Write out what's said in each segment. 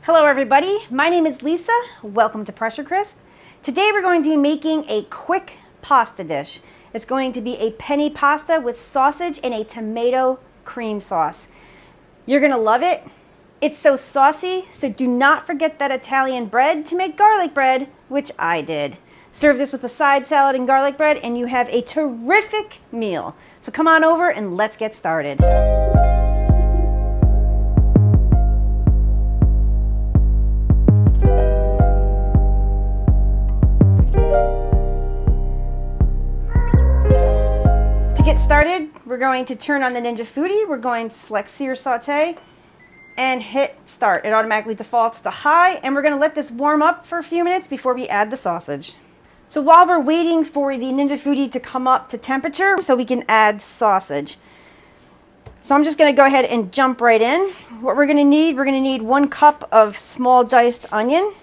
Hello everybody, my name is Lisa. Welcome to pressurecrisp. Today we're going to be making a quick pasta dish. It's going to be a penne pasta with sausage and a tomato cream sauce. You're going to love it. It's so saucy, so do not forget that Italian bread to make garlic bread, which I did. Serve this with a side salad and garlic bread and you have a terrific meal. So come on over and let's get started. To get started, we're going to turn on the Ninja Foodie. We're going to select sear saute and hit start. It automatically defaults to high, and we're going to let this warm up for a few minutes before we add the sausage. So while we're waiting for the Ninja Foodie to come up to temperature so we can add sausage. So I'm just going to go ahead and jump right in. What we're going to need 1 cup of small diced onion.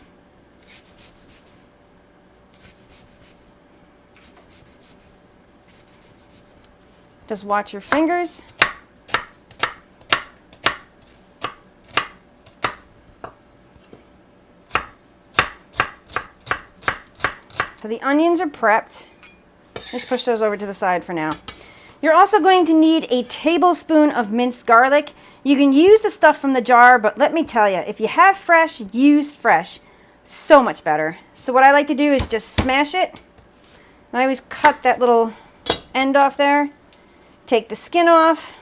Just watch your fingers. So the onions are prepped. Let's push those over to the side for now. You're also going to need a tablespoon of minced garlic. You can use the stuff from the jar, but let me tell you, if you have fresh, use fresh. So much better. So what I like to do is just smash it. And I always cut that little end off there. Take the skin off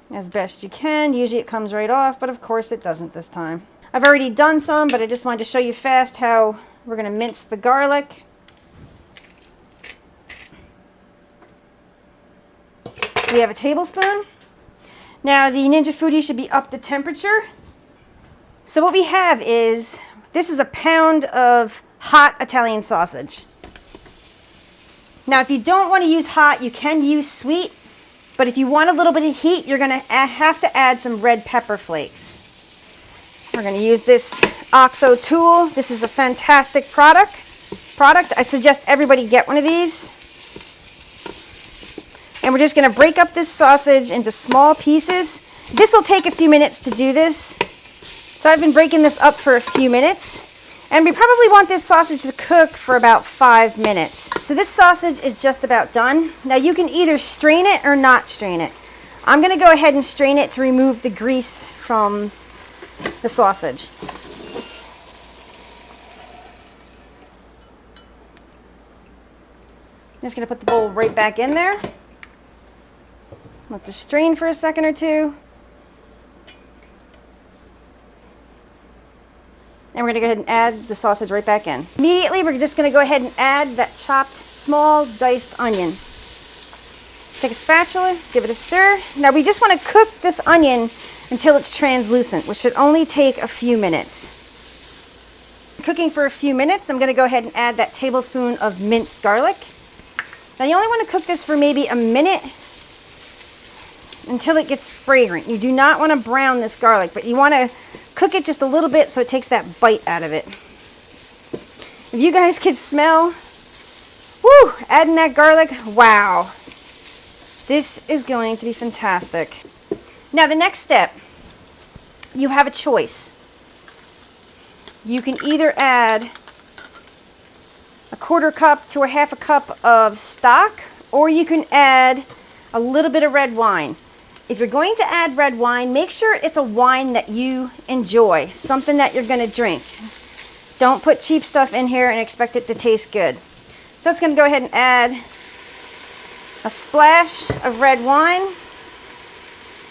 as best you can. Usually it comes right off, but of course it doesn't this time. I've already done some, but I just wanted to show you fast how we're going to mince the garlic. We have a tablespoon. Now the Ninja Foodie should be up to temperature. So what we have is, this is a pound of hot Italian sausage. Now, if you don't want to use hot, you can use sweet, but if you want a little bit of heat, you're going to have to add some red pepper flakes. We're going to use this OXO tool. This is a fantastic product. I suggest everybody get one of these. And we're just going to break up this sausage into small pieces. This will take a few minutes to do this. So I've been breaking this up for a few minutes. And we probably want this sausage to cook for about 5 minutes. So this sausage is just about done. Now you can either strain it or not strain it. I'm going to go ahead and strain it to remove the grease from the sausage. I'm just going to put the bowl right back in there. Let this strain for a second or two. And we're going to go ahead and add the sausage right back in. Immediately, we're just going to go ahead and add that chopped small diced onion. Take a spatula, give it a stir. Now we just want to cook this onion until it's translucent, which should only take a few minutes. Cooking for a few minutes, I'm going to go ahead and add that tablespoon of minced garlic. Now you only want to cook this for maybe a minute until it gets fragrant. You do not want to brown this garlic, but you want to cook it just a little bit so it takes that bite out of it. If you guys could smell, whoo, adding that garlic, wow. This is going to be fantastic. Now the next step, you have a choice. You can either add a 1/4 cup to a 1/2 cup of stock, or you can add a little bit of red wine. If you're going to add red wine, make sure it's a wine that you enjoy, something that you're going to drink. Don't put cheap stuff in here and expect it to taste good. So it's going to go ahead and add a splash of red wine,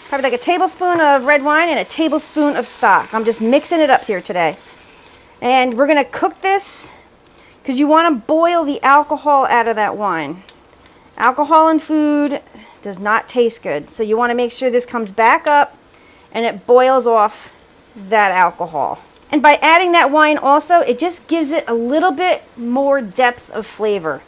probably like a tablespoon of red wine and a tablespoon of stock. I'm just mixing it up here today. And we're going to cook this because you want to boil the alcohol out of that wine. Alcohol in food does not taste good. So you want to make sure this comes back up and it boils off that alcohol. And by adding that wine also, it just gives it a little bit more depth of flavor.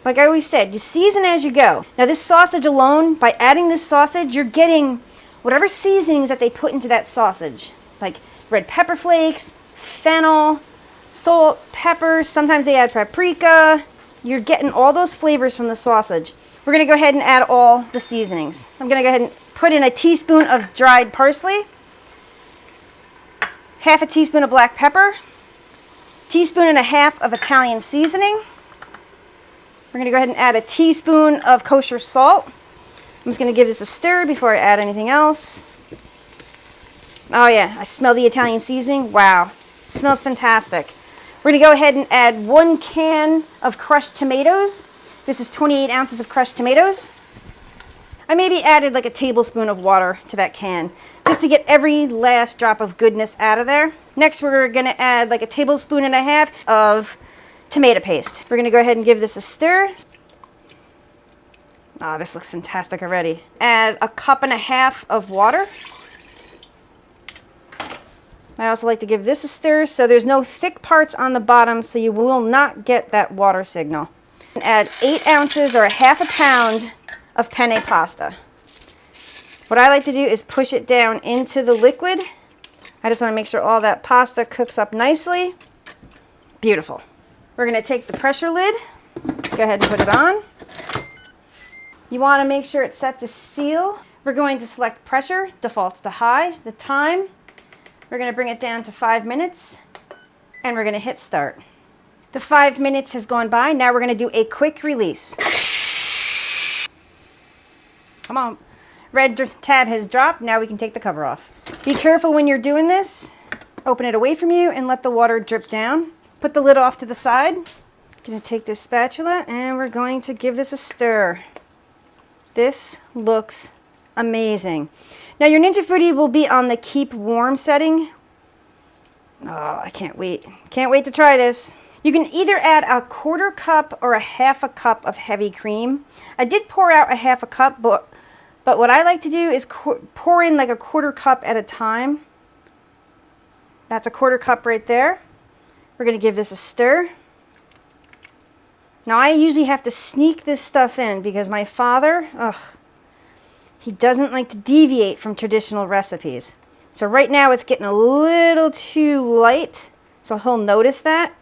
Like I always said, you season as you go. Now this sausage alone, by adding this sausage, you're getting whatever seasonings that they put into that sausage. Like red pepper flakes, fennel, salt, pepper, sometimes they add paprika. You're getting all those flavors from the sausage. We're going to go ahead and add all the seasonings. I'm going to go ahead and put in a teaspoon of dried parsley. half a teaspoon of black pepper, teaspoon and a half of Italian seasoning. We're going to go ahead and add a teaspoon of kosher salt. I'm just going to give this a stir before I add anything else. Oh yeah, I smell the Italian seasoning. Wow, it smells fantastic. We're going to go ahead and add 1 can of crushed tomatoes. This is 28 ounces of crushed tomatoes. I maybe added like a tablespoon of water to that can, just to get every last drop of goodness out of there. Next, we're going to add like a tablespoon and a half of tomato paste. We're going to go ahead and give this a stir. Oh, this looks fantastic already. Add a cup and a half of water. I also like to give this a stir so there's no thick parts on the bottom, so you will not get that water signal. And add 8 ounces or a half a pound of penne pasta. What I like to do is push it down into the liquid. I just want to make sure all that pasta cooks up nicely. Beautiful. We're going to take the pressure lid, go ahead and put it on. You want to make sure it's set to seal. We're going to select pressure, defaults to high. The time, we're going to bring it down to 5 minutes, and we're going to hit start. The 5 minutes has gone by. Now we're going to do a quick release. Come on. Red tab has dropped. Now we can take the cover off. Be careful when you're doing this. Open it away from you and let the water drip down. Put the lid off to the side. Going to take this spatula and we're going to give this a stir. This looks amazing. Now your Ninja Foodie will be on the keep warm setting. Oh, I can't wait. Can't wait to try this. You can either add a 1/4 cup or a half a cup of heavy cream. I did pour out a half a cup, but what I like to do is pour in like a 1/4 cup at a time. That's a 1/4 cup right there. We're going to give this a stir. Now I usually have to sneak this stuff in because my father, he doesn't like to deviate from traditional recipes. So right now it's getting a little too light, so he'll notice that.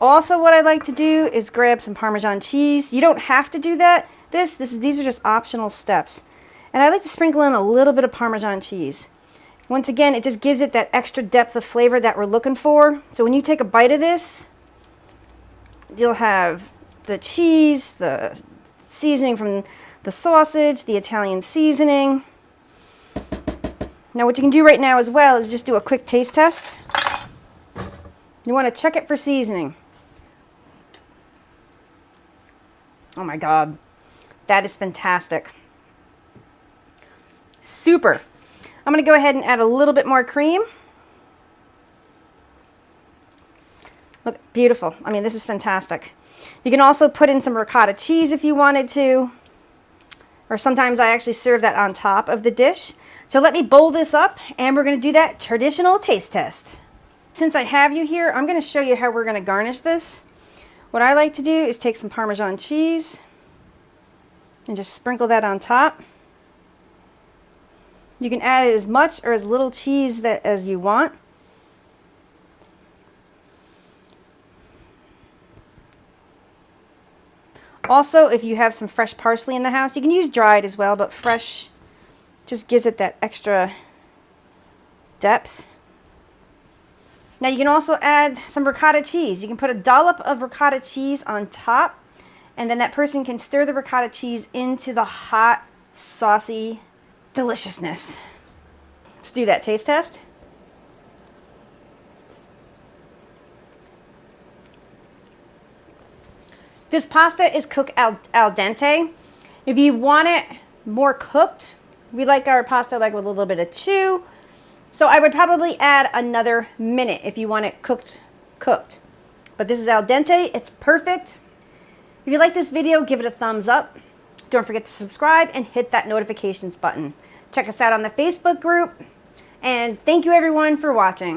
Also, what I like to do is grab some Parmesan cheese. You don't have to do that. These are just optional steps. And I like to sprinkle in a little bit of Parmesan cheese. Once again, it just gives it that extra depth of flavor that we're looking for. So when you take a bite of this, you'll have the cheese, the seasoning from the sausage, the Italian seasoning. Now what you can do right now as well is just do a quick taste test. You want to check it for seasoning. Oh my God, that is fantastic. Super. I'm going to go ahead and add a little bit more cream. Look, beautiful. I mean, this is fantastic. You can also put in some ricotta cheese if you wanted to, or sometimes I actually serve that on top of the dish. So let me bowl this up and we're going to do that traditional taste test. Since I have you here, I'm going to show you how we're going to garnish this. What I like to do is take some Parmesan cheese and just sprinkle that on top. You can add as much or as little cheese as you want. Also, if you have some fresh parsley in the house, you can use dried as well, but fresh just gives it that extra depth. Now you can also add some ricotta cheese. You can put a dollop of ricotta cheese on top, and then that person can stir the ricotta cheese into the hot, saucy deliciousness. Let's do that taste test. This pasta is cooked al dente. If you want it more cooked, we like our pasta like with a little bit of chew. So I would probably add another minute if you want it cooked. But this is al dente, it's perfect. If you like this video, give it a thumbs up. Don't forget to subscribe and hit that notifications button. Check us out on the Facebook group. And thank you everyone for watching.